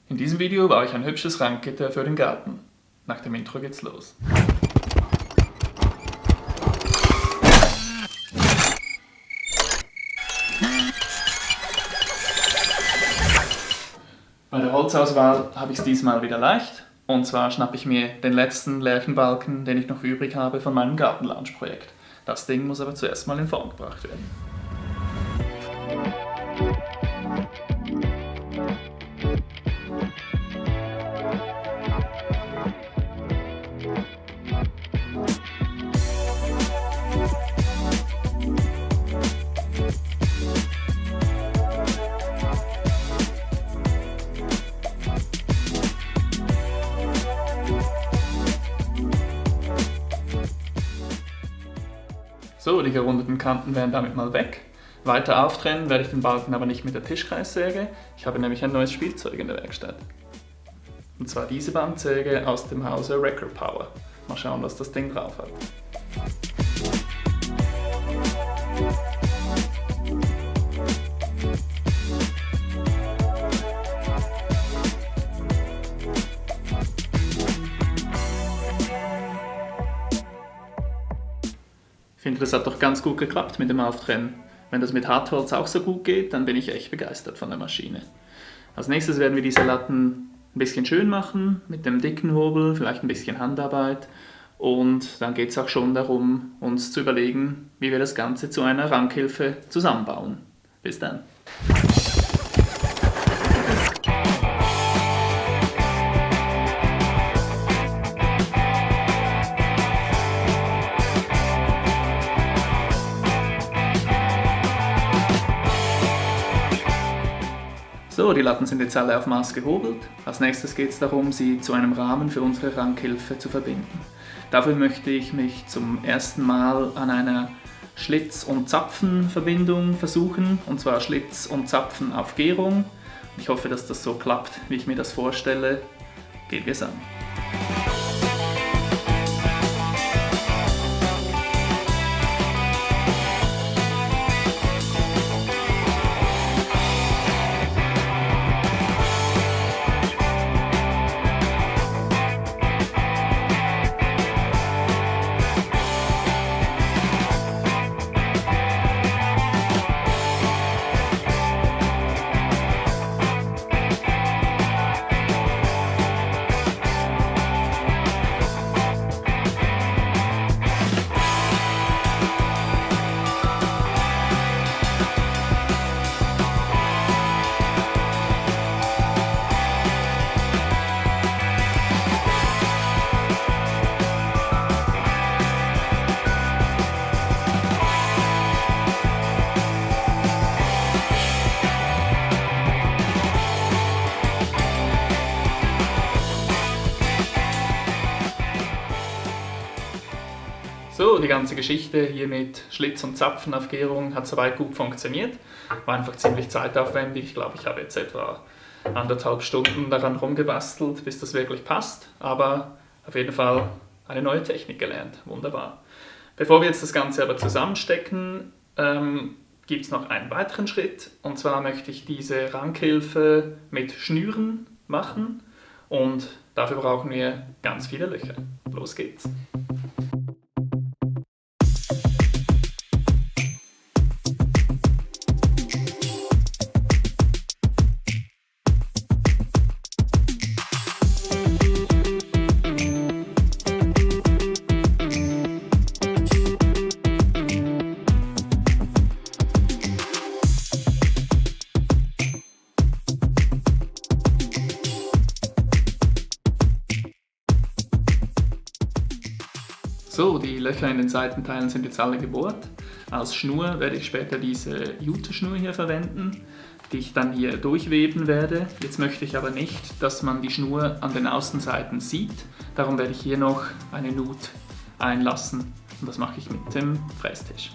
In diesem Video baue ich ein hübsches Ranggitter für den Garten. Nach dem Intro geht's los. Bei der Holzauswahl habe ich es diesmal wieder leicht. Und zwar schnappe ich mir den letzten Lärchenbalken, den ich noch übrig habe von meinem Garten-Lounge-Projekt. Das Ding muss aber zuerst mal in Form gebracht werden. So, die gerundeten Kanten werden damit mal weg. Weiter auftrennen werde ich den Balken aber nicht mit der Tischkreissäge. Ich habe nämlich ein neues Spielzeug in der Werkstatt. Und zwar diese Bandsäge aus dem Hause Wrecker Power. Mal schauen, was das Ding drauf hat. Ich finde, das hat doch ganz gut geklappt mit dem Auftrennen. Wenn das mit Hartholz auch so gut geht, dann bin ich echt begeistert von der Maschine. Als nächstes werden wir diese Latten ein bisschen schön machen, mit dem dicken Hobel, vielleicht ein bisschen Handarbeit. Und dann geht es auch schon darum, uns zu überlegen, wie wir das Ganze zu einer Ranghilfe zusammenbauen. Bis dann! So, die Latten sind jetzt alle auf Maß gehobelt. Als nächstes geht es darum, sie zu einem Rahmen für unsere Ranghilfe zu verbinden. Dafür möchte ich mich zum ersten Mal an einer Schlitz- und Zapfenverbindung versuchen, und zwar Schlitz und Zapfen auf Gärung. Ich hoffe, dass das so klappt, wie ich mir das vorstelle. Gehen wir es an. So, die ganze Geschichte hier mit Schlitz und Zapfen auf Gärung hat soweit gut funktioniert. War einfach ziemlich zeitaufwendig. Ich glaube, ich habe jetzt etwa 1,5 Stunden daran rumgebastelt, bis das wirklich passt. Aber auf jeden Fall eine neue Technik gelernt. Wunderbar. Bevor wir jetzt das Ganze aber zusammenstecken, gibt es noch einen weiteren Schritt. Und zwar möchte ich diese Ranghilfe mit Schnüren machen. Und dafür brauchen wir ganz viele Löcher. Los geht's! So, die Löcher in den Seitenteilen sind jetzt alle gebohrt. Als Schnur werde ich später diese Jute-Schnur hier verwenden, die ich dann hier durchweben werde. Jetzt möchte ich aber nicht, dass man die Schnur an den Außenseiten sieht. Darum werde ich hier noch eine Nut einlassen. Und das mache ich mit dem Frästisch.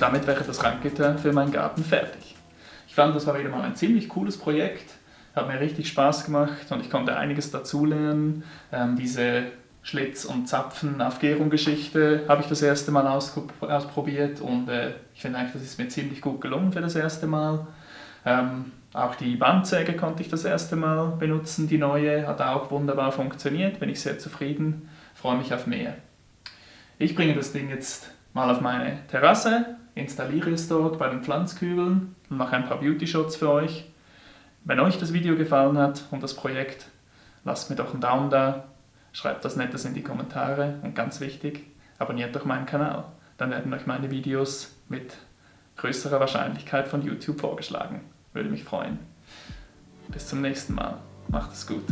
damit wäre das Randgitter für meinen Garten fertig. Ich fand, das war wieder mal ein ziemlich cooles Projekt, hat mir richtig Spaß gemacht und ich konnte einiges dazulernen. Diese Schlitz- und Zapfen-Aufgärung-Geschichte habe ich das erste Mal ausprobiert und ich finde eigentlich, das ist mir ziemlich gut gelungen für das erste Mal. Auch die Bandsäge konnte ich das erste Mal benutzen, die neue, hat auch wunderbar funktioniert, bin ich sehr zufrieden, freue mich auf mehr. Ich bringe das Ding jetzt mal auf meine Terrasse, installiere es dort bei den Pflanzkübeln und mache ein paar Beauty-Shots für euch. Wenn euch das Video gefallen hat und das Projekt, lasst mir doch einen Daumen da, schreibt was Nettes in die Kommentare und ganz wichtig, abonniert doch meinen Kanal. Dann werden euch meine Videos mit größerer Wahrscheinlichkeit von YouTube vorgeschlagen. Würde mich freuen. Bis zum nächsten Mal. Macht es gut.